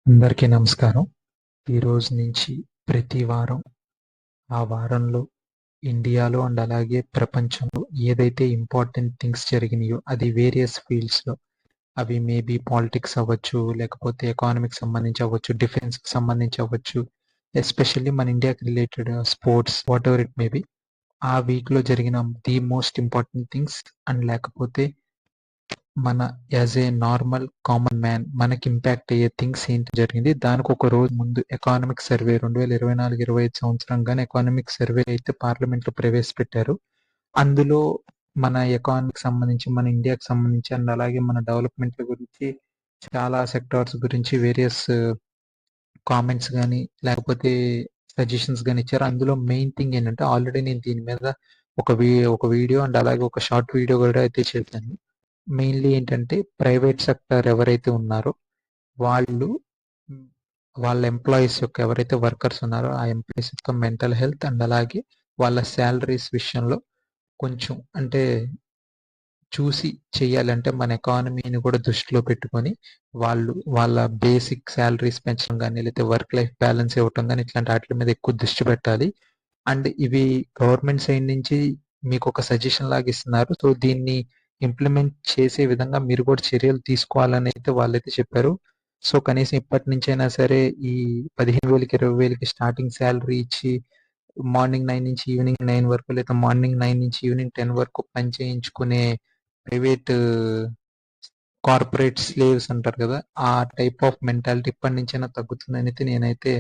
అందరికీ నమస్కారం. ఈరోజు నుంచి ప్రతి వారం, ఆ వారంలో ఇండియాలో అండ్ అలాగే ప్రపంచంలో ఏదైతే ఇంపార్టెంట్ థింగ్స్ జరిగినాయో అది వేరియస్ ఫీల్డ్స్‌లో అవి మేబీ పాలిటిక్స్ అవ్వచ్చు, లేకపోతే ఎకానమీకి సంబంధించి అవ్వచ్చు, డిఫెన్స్‌కి సంబంధించి అవ్వచ్చు, ఎస్పెషల్లీ మన ఇండియాకి related sports whatever it may be. ఆ వీక్‌లో జరిగిన the most important things and లేకపోతే మన as a normal common man మనకి ఇంపాక్ట్ అయ్యే థింగ్స్ ఏంటి జరిగింది. దానికి ఒక రోజు ముందు ఎకానమిక్ సర్వే 2024-25 సంవత్సరం గాని ఎకానమిక్ సర్వే అయితే పార్లమెంట్ లో ప్రవేశపెట్టారు. అందులో మన ఎకానమీకి సంబంధించి, మన ఇండియాకి సంబంధించి అండ్ అలాగే మన డెవలప్మెంట్ గురించి చాలా సెక్టార్స్ గురించి వేరియస్ కామెంట్స్ కానీ లేకపోతే సజెషన్స్ కానీ ఇచ్చారు. అందులో మెయిన్ థింగ్ ఏంటంటే ఆల్రెడీ నేను దీని మీద ఒక వీడియో అండ్ అలాగే ఒక షార్ట్ వీడియో కూడా అయితే చేశాను. మెయిన్లీ ఏంటంటే ప్రైవేట్ సెక్టర్ ఎవరైతే ఉన్నారో వాళ్ళు మ్, వాళ్ళ ఎంప్లాయీస్ యొక్క ఎవరైతే వర్కర్స్ ఉన్నారో ఆ ఎంప్లాయీస్ యొక్క మెంటల్ హెల్త్ అండ్ అలాగే వాళ్ళ శాలరీస్ విషయంలో కొంచెం అంటే చూసి చేయాలంటే మన ఎకానమీని కూడా దృష్టిలో పెట్టుకొని వాళ్ళు వాళ్ళ బేసిక్ శాలరీస్ పెంచడం కానీ లేకపోతే వర్క్ లైఫ్ బ్యాలెన్స్ ఇవ్వటం కానీ ఇట్లాంటి వాటి మీద ఎక్కువ దృష్టి పెట్టాలి. అండ్ ఇవి గవర్నమెంట్ సైడ్ నుంచి మీకు ఒక సజెషన్ లాగా ఇస్తున్నారు. సో దీన్ని ఇంప్లిమెంట్ చేసే విధంగా మీరు కూడా చర్యలు తీసుకోవాలని అయితే వాళ్ళైతే చెప్పారు. సో కనీసం ఇప్పటి నుంచైనా సరే ఈ 15,000కి 20,000కి స్టార్టింగ్ శాలరీ ఇచ్చి మార్నింగ్ 9 నుంచి ఈవినింగ్ 9 వరకు లేదా మార్నింగ్ 9 నుంచి ఈవినింగ్ 10 వరకు పని చేయించుకునే ప్రైవేట్ కార్పొరేట్ స్లేవ్స్ అంటారు కదా, ఆ టైప్ ఆఫ్ మెంటాలిటీ ఇప్పటి నుంచైనా తగ్గుతుందని అయితే నేనైతే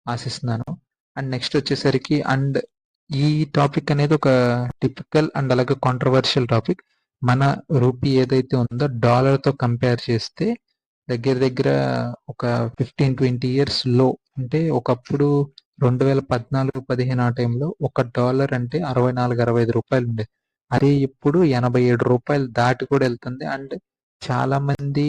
ఆశిస్తున్నాను. అండ్ నెక్స్ట్ వచ్చేసరికి అండ్ ఈ టాపిక్ అనేది ఒక టిపికల్ అండ్ అలాగే కాంట్రవర్షియల్ టాపిక్. మన రూపీ ఏదైతే ఉందో డాలర్తో కంపేర్ చేస్తే దగ్గర దగ్గర ఒక 15-20 ఇయర్స్ లో, అంటే ఒకప్పుడు 2014-15 ఆ టైంలో $1 అంటే 64-65 ఉండేది. అదే ఇప్పుడు 87 రూపాయలు దాటి కూడా వెళ్తుంది. అండ్ చాలా మంది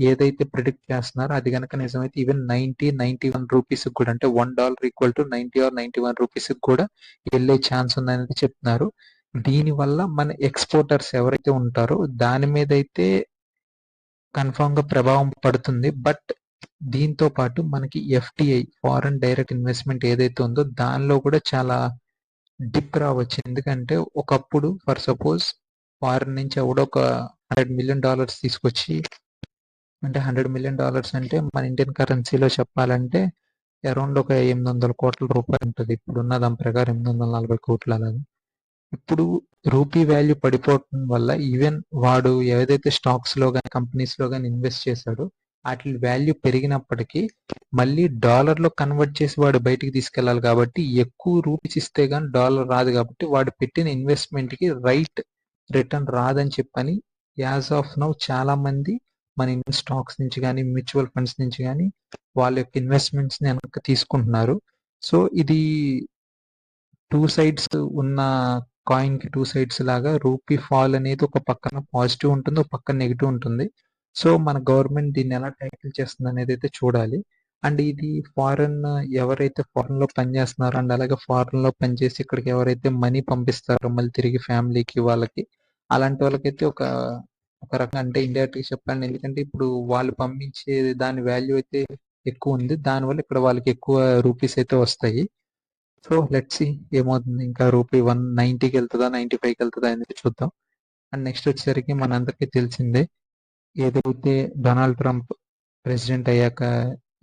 ఏదైతే ప్రిడిక్ట్ చేస్తున్నారో అది కనుక నిజమైతే ఈవెన్ 90-91 రూపీస్ కూడా, అంటే $1 ఈక్వల్ టు 90 or 91 రూపీస్ కూడా వెళ్ళే ఛాన్స్ ఉందని చెప్తున్నారు. దీనివల్ల మన ఎక్స్పోర్టర్స్ ఎవరైతే ఉంటారో దాని మీద అయితే కన్ఫామ్ గా ప్రభావం పడుతుంది. బట్ దీంతో పాటు మనకి ఎఫ్టిఐ ఫారెన్ డైరెక్ట్ ఇన్వెస్ట్మెంట్ ఏదైతే ఉందో దానిలో కూడా చాలా డిప్ రావచ్చు. ఎందుకంటే ఒకప్పుడు ఫర్ సపోజ్ ఫారెన్ నుంచి ఎవడో ఒక $100 million తీసుకొచ్చి, అంటే $100 million అంటే మన ఇండియన్ కరెన్సీలో చెప్పాలంటే అరౌండ్ ఒక 800 కోట్ల రూపాయలు ఉంటుంది. ఇప్పుడున్న దాని ప్రకారం 840 కోట్లు అలాగా. ఇప్పుడు రూపీ వాల్యూ పడిపోవటం వల్ల ఈవెన్ వాడు ఏదైతే స్టాక్స్ లో కానీ కంపెనీస్ లో కానీ ఇన్వెస్ట్ చేశాడో వాటి వాల్యూ పెరిగినప్పటికీ మళ్ళీ డాలర్ లో కన్వర్ట్ చేసి వాడు బయటికి తీసుకెళ్లాలి. కాబట్టి ఎక్కువ రూపీస్ ఇస్తే గానీ డాలర్ రాదు. కాబట్టి వాడు పెట్టిన ఇన్వెస్ట్మెంట్ కి రైట్ రిటర్న్ రాదని చెప్పని యాజ్ ఆఫ్ నౌ చాలా మంది మన ఇండియన్ స్టాక్స్ నుంచి కానీ మ్యూచువల్ ఫండ్స్ నుంచి కానీ వాళ్ళ యొక్క ఇన్వెస్ట్మెంట్స్ ని వెనక్కి తీసుకుంటున్నారు. సో ఇది టూ సైడ్స్ ఉన్న కాయిన్ కి టూ సైడ్స్ లాగా రూపీ ఫాల్ అనేది ఒక పక్కన పాజిటివ్ ఉంటుంది, ఒక పక్కన నెగిటివ్ ఉంటుంది. సో మన గవర్నమెంట్ దీన్ని ఎలా ట్యాకిల్ చేస్తుంది అనేది అయితే చూడాలి. అండ్ ఇది ఫారెన్ ఎవరైతే ఫారెన్ లో పనిచేస్తున్నారో అండ్ అలాగే ఫారెన్ లో పనిచేసి ఇక్కడికి ఎవరైతే మనీ పంపిస్తారో మళ్ళీ తిరిగి ఫ్యామిలీకి వాళ్ళకి, అలాంటి వాళ్ళకైతే ఒక ఒక రకంగా అంటే ఇండైరెక్ట్గా చెప్పాలి. ఎందుకంటే ఇప్పుడు వాళ్ళు పంపించే దాని వాల్యూ అయితే ఎక్కువ ఉంది, దానివల్ల ఇక్కడ వాళ్ళకి ఎక్కువ రూపీస్ అయితే వస్తాయి. సో లెట్స్ సి ఏమవుతుంది. ఇంకా రూపీ 190కి వెళ్తుందా 95కి వెళ్తుందా అనేది చూద్దాం. అండ్ నెక్స్ట్ వచ్చేసరికి మనందరికీ తెలిసిందే ఏదైతే డొనాల్డ్ ట్రంప్ ప్రెసిడెంట్ అయ్యాక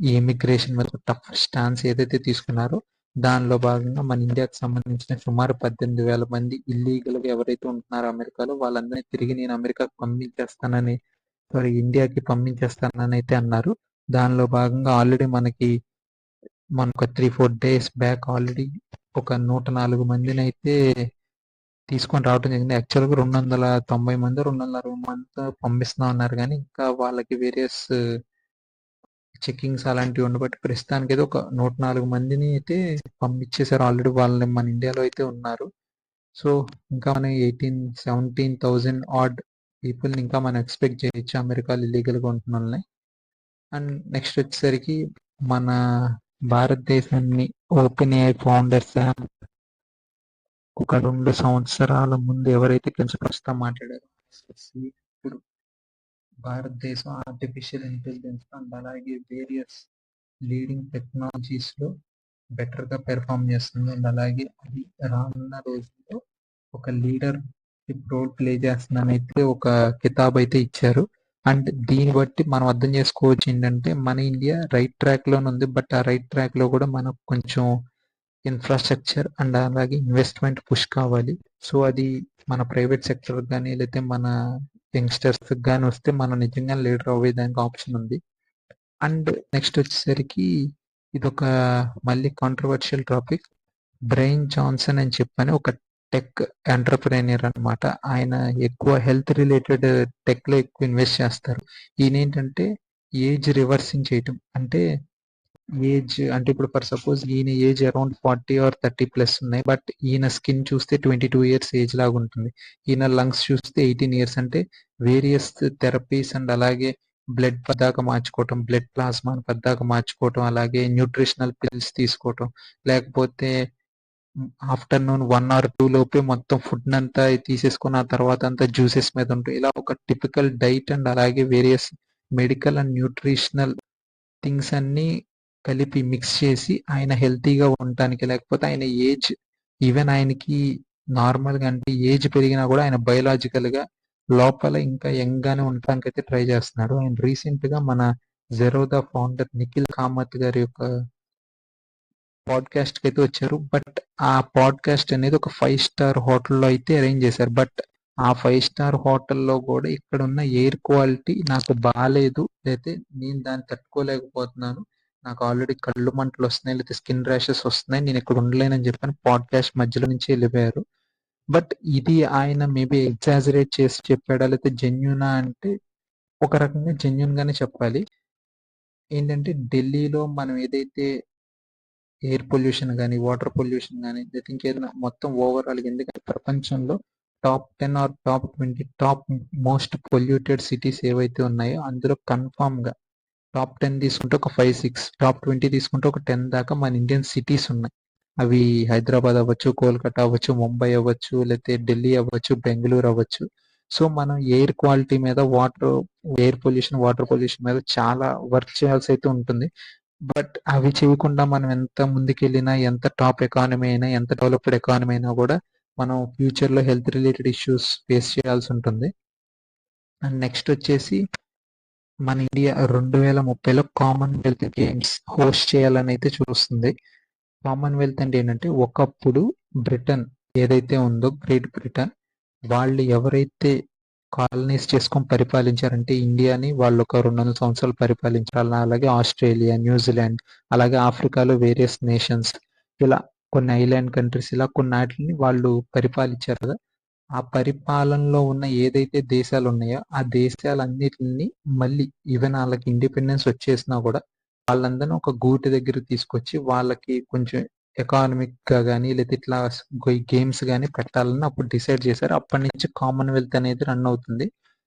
ఈ ఇమిగ్రేషన్ మీద టఫ్ స్టాన్స్ ఏదైతే తీసుకున్నారో దానిలో భాగంగా మన ఇండియాకి సంబంధించిన సుమారు 18,000 మంది ఇల్లీగల్ గా ఎవరైతే ఉంటున్నారో అమెరికాలో వాళ్ళందరినీ తిరిగి నేను అమెరికాకు పంపించేస్తానని, సారీ ఇండియాకి పంపించేస్తానని అయితే అన్నారు. దానిలో భాగంగా ఆల్రెడీ మనకు 3-4 డేస్ బ్యాక్ ఆల్రెడీ ఒక 104 మందిని అయితే తీసుకొని రావడం జరిగింది. యాక్చువల్గా 290 మంది 260 మంది పంపిస్తున్నాం అన్నారు, కానీ ఇంకా వాళ్ళకి వేరియస్ చెకింగ్స్ అలాంటివి ఉండబట్టి ప్రస్తుతానికి అయితే ఒక 104 మందిని అయితే పంపించేశారు ఆల్రెడీ. వాళ్ళని మన ఇండియాలో అయితే ఉన్నారు. సో ఇంకా మనం 17,000 ఆడ్ పీపుల్ని ఇంకా మనం ఎక్స్పెక్ట్ చేయొచ్చు అమెరికాలో ఇల్లీగల్గా ఉంటున్న వాళ్ళని. అండ్ నెక్స్ట్ వచ్చేసరికి మన భారతదేశాన్ని ఓపెన్ ఏఐ ఫౌండర్స్ ఒక 2 సంవత్సరాల ముందు ఎవరైతే కించపరుస్తా మాట్లాడారో ఇప్పుడు భారతదేశం ఆర్టిఫిషియల్ ఇంటెలిజెన్స్ అండ్ అలాగే వేరియస్ లీడింగ్ టెక్నాలజీస్లో బెటర్గా పెర్ఫామ్ చేస్తుంది. అండ్ అలాగే అది రానున్న రోజుల్లో ఒక లీడర్షిప్ రోల్ ప్లే చేస్తుందని అయితే ఒక కితాబ్ అయితే ఇచ్చారు. అండ్ దీన్ని బట్టి మనం అర్థం చేసుకోవచ్చు ఏంటంటే మన ఇండియా రైట్ ట్రాక్లోనే ఉంది. బట్ ఆ రైట్ ట్రాక్లో కూడా మనకు కొంచెం ఇన్ఫ్రాస్ట్రక్చర్ అండ్ అలాగే ఇన్వెస్ట్మెంట్ పుష్ కావాలి. సో అది మన ప్రైవేట్ సెక్టర్ కానీ లేకపోతే మన యంగ్స్టర్స్ కానీ వస్తే మనం నిజంగా లీడర్ అవ్వేదానికి ఆప్షన్ ఉంది. అండ్ నెక్స్ట్ వచ్చేసరికి ఇదొక మళ్ళీ కాంట్రవర్షియల్ టాపిక్. బ్రెయిన్ జాన్సన్ అని చెప్పని ఒక టెక్ ఎంటర్ప్రెన్యూర్ అనమాట. ఆయన ఎక్కువ హెల్త్ రిలేటెడ్ టెక్లో ఎక్కువ ఇన్వెస్ట్ చేస్తారు. ఈయన ఏంటంటే ఏజ్ రివర్సింగ్ చేయటం అంటే ఏజ్ అంటే ఇప్పుడు ఫర్ సపోజ్ ఈయన ఏజ్ అరౌండ్ 40 ఆర్ 30 ప్లస్ ఉన్నాయి. బట్ ఈయన స్కిన్ చూస్తే 22 ఇయర్స్ ఏజ్ లాగా ఉంటుంది. ఈయన లంగ్స్ చూస్తే 18 ఇయర్స్. అంటే వేరియస్ థెరపీస్ అండ్ అలాగే బ్లడ్ పద్దాక మార్చుకోవటం, బ్లడ్ ప్లాస్మాని పద్దాక మార్చుకోవటం, అలాగే న్యూట్రిషనల్ పిల్స్ తీసుకోవటం, లేకపోతే ఆఫ్టర్నూన్ 1 ఆర్ 2 లోపే మొత్తం ఫుడ్ అంతా తీసేసుకుని ఆ తర్వాత అంతా జ్యూసెస్ మీద ఉంటాయి. ఇలా ఒక టిపికల్ డైట్ అండ్ అలాగే various medical and nutritional things అన్నీ కలిపి మిక్స్ చేసి ఆయన హెల్తీగా ఉండటానికి, లేకపోతే ఆయన ఏజ్ ఈవెన్ ఆయనకి నార్మల్గా అంటే ఏజ్ పెరిగినా కూడా ఆయన బయలాజికల్గా లోపల ఇంకా యంగ్ గానే ఉండటానికి అయితే ట్రై చేస్తున్నాడు. ఆయన రీసెంట్ గా మన జెరోదా ఫౌండర్ నిఖిల్ కామత్ గారి యొక్క పాడ్కాస్ట్ కి అయితే వచ్చారు. బట్ ఆ పాడ్కాస్ట్ అనేది ఒక 5 స్టార్ హోటల్లో అయితే అరేంజ్ చేశారు. బట్ ఆ 5 స్టార్ హోటల్లో కూడా ఇక్కడ ఉన్న ఎయిర్ క్వాలిటీ నాకు బాగాలేదు, అయితే నేను దాన్ని తట్టుకోలేకపోతున్నాను, నాకు ఆల్రెడీ కళ్ళు మంటలు వస్తున్నాయి, లేకపోతే స్కిన్ ర్యాషెస్ వస్తున్నాయి, నేను ఇక్కడ ఉండలేనని చెప్పని పాడ్కాస్ట్ మధ్యలో నుంచి వెళ్ళిపోయారు. బట్ ఇది ఆయన మేబీ ఎగ్జాజరేట్ చేసి చెప్పాడా లేకపోతే జెన్యునా అంటే ఒక రకంగా జెన్యున్ గానే చెప్పాలి. ఏంటంటే ఢిల్లీలో మనం ఏదైతే ఎయిర్ పొల్యూషన్ కానీ వాటర్ పొల్యూషన్ కానీ లేకపోతే ఇంకేదైనా మొత్తం ఓవరాల్ ఎందుకంటే ప్రపంచంలో top 10 or top 20 top most polluted cities ఏవైతే ఉన్నాయో అందులో కన్ఫామ్గా టాప్ 10 తీసుకుంటే ఒక 5-6, టాప్ 20 తీసుకుంటే ఒక 10 దాకా మన ఇండియన్ సిటీస్ ఉన్నాయి. అవి హైదరాబాద్ అవ్వచ్చు, కోల్కతా అవ్వచ్చు, ముంబై అవ్వచ్చు, లేకపోతే ఢిల్లీ అవ్వచ్చు, బెంగళూరు అవ్వచ్చు. సో మనం ఎయిర్ క్వాలిటీ మీద ఎయిర్ పొల్యూషన్ వాటర్ పొల్యూషన్ మీద చాలా వర్క్ చేయాల్సి అయితే ఉంటుంది. బట్ అవి చేయకుండా మనం ఎంత ముందుకెళ్ళినా, ఎంత టాప్ ఎకానమీ అయినా, ఎంత డెవలప్డ్ ఎకానమీ అయినా కూడా మనం ఫ్యూచర్లో హెల్త్ రిలేటెడ్ ఇష్యూస్ ఫేస్ చేయాల్సి ఉంటుంది. అండ్ నెక్స్ట్ వచ్చేసి మన ఇండియా 2030లో కామన్వెల్త్ గేమ్స్ హోస్ట్ చేయాలని అయితే చూస్తుంది. కామన్వెల్త్ అంటే ఏంటంటే ఒకప్పుడు బ్రిటన్ ఏదైతే ఉందో గ్రేట్ బ్రిటన్ వాళ్ళు ఎవరైతే కాలనీస్ చేసుకొని పరిపాలించారంటే ఇండియాని వాళ్ళు ఒక 200 సంవత్సరాలు పరిపాలించారు. అలాగే ఆస్ట్రేలియా, న్యూజిలాండ్, అలాగే ఆఫ్రికాలో వేరియస్ నేషన్స్, ఇలా కొన్ని ఐలాండ్ కంట్రీస్, ఇలా కొన్నిటిని వాళ్ళు పరిపాలించారు కదా. ఆ పరిపాలనలో ఉన్న ఏదైతే దేశాలు ఉన్నాయో ఆ దేశాలన్నిటిని మళ్ళీ ఈవెన్ వాళ్ళకి ఇండిపెండెన్స్ వచ్చేసినా కూడా వాళ్ళందరినీ ఒక గూటి దగ్గర తీసుకొచ్చి వాళ్ళకి కొంచెం ఎకానమిక్ గా కానీ లేదా ఇట్లా గేమ్స్ కానీ పెట్టాలని అప్పుడు డిసైడ్ చేశారు. అప్పటి నుంచి కామన్వెల్త్ అనేది రన్ అవుతుంది.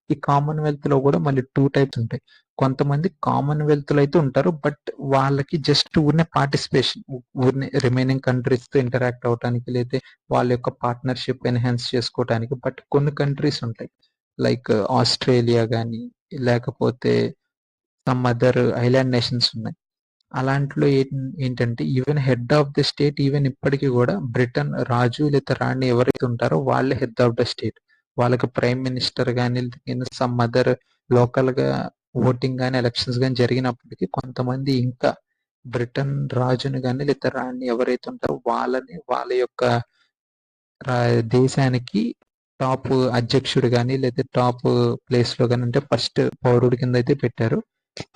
ఈ కామన్వెల్త్ లో కూడా మళ్ళీ 2 టైప్స్ ఉంటాయి. కొంతమంది కామన్వెల్త్ లో అయితే ఉంటారు, బట్ వాళ్ళకి జస్ట్ ఊరినే పార్టిసిపేషన్, ఊరినే రిమైనింగ్ కంట్రీస్ తో ఇంటరాక్ట్ అవడానికి లేదా వాళ్ళ యొక్క పార్ట్నర్షిప్ ఎన్హాన్స్ చేసుకోవడానికి. బట్ కొన్ని కంట్రీస్ ఉంటాయి లైక్ ఆస్ట్రేలియా కానీ లేకపోతే సమ్ అదర్ ఐలాండ్ నేషన్స్ ఉన్నాయి. అలాంటిలో ఏంటంటే even head of the state even ఇప్పటికీ కూడా బ్రిటన్ రాజు లేదా రాణి ఎవరైతే ఉంటారో వాళ్ళే హెడ్ ఆఫ్ ద స్టేట్. వాళ్ళకి ప్రైమ్ మినిస్టర్ కానీ సమ్ అదర్ లోకల్ గా ఓటింగ్ కానీ ఎలక్షన్స్ కానీ జరిగినప్పటికీ కొంతమంది ఇంకా బ్రిటన్ రాజుని కానీ లేదా రాణి ఎవరైతే ఉంటారో వాళ్ళని వాళ్ళ యొక్క దేశానికి టాప్ అధ్యక్షుడు కానీ లేదా టాప్ ప్లేస్ లో కానీ అంటే ఫస్ట్ పౌరుడి కింద అయితే పెట్టారు.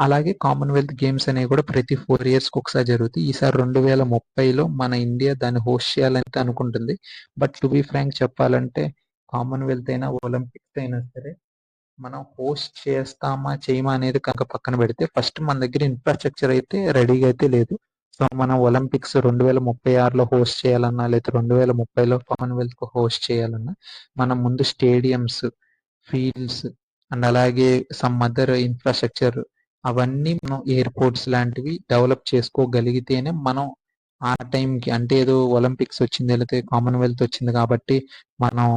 అలాగే కామన్వెల్త్ గేమ్స్ అనేవి కూడా ప్రతి 4 years ఒకసారి జరుగుతాయి. ఈసారి 2030లో మన ఇండియా దాన్ని హోస్ట్ చేయాలని అనుకుంటుంది. బట్ టు బి ఫ్రాంక్ చెప్పాలంటే కామన్వెల్త్ అయినా ఒలింపిక్స్ అయినా సరే మనం హోస్ట్ చేస్తామా చేయమా అనేది కనుక పక్కన పెడితే ఫస్ట్ మన దగ్గర ఇన్ఫ్రాస్ట్రక్చర్ అయితే రెడీగా అయితే లేదు. సో మనం ఒలింపిక్స్ 2036లో హోస్ట్ చేయాలన్నా లేదా 2030లో కామన్వెల్త్ హోస్ట్ చేయాలన్నా మనం ముందు స్టేడియంస్, ఫీల్డ్స్ అండ్ అలాగే సమ్ అదర్ ఇన్ఫ్రాస్ట్రక్చర్ అవన్నీ మనం ఎయిర్పోర్ట్స్ లాంటివి డెవలప్ చేసుకోగలిగితేనే మనం ఆ టైంకి అంటే ఏదో ఒలింపిక్స్ వచ్చింది లేకపోతే కామన్వెల్త్ వచ్చింది కాబట్టి మనం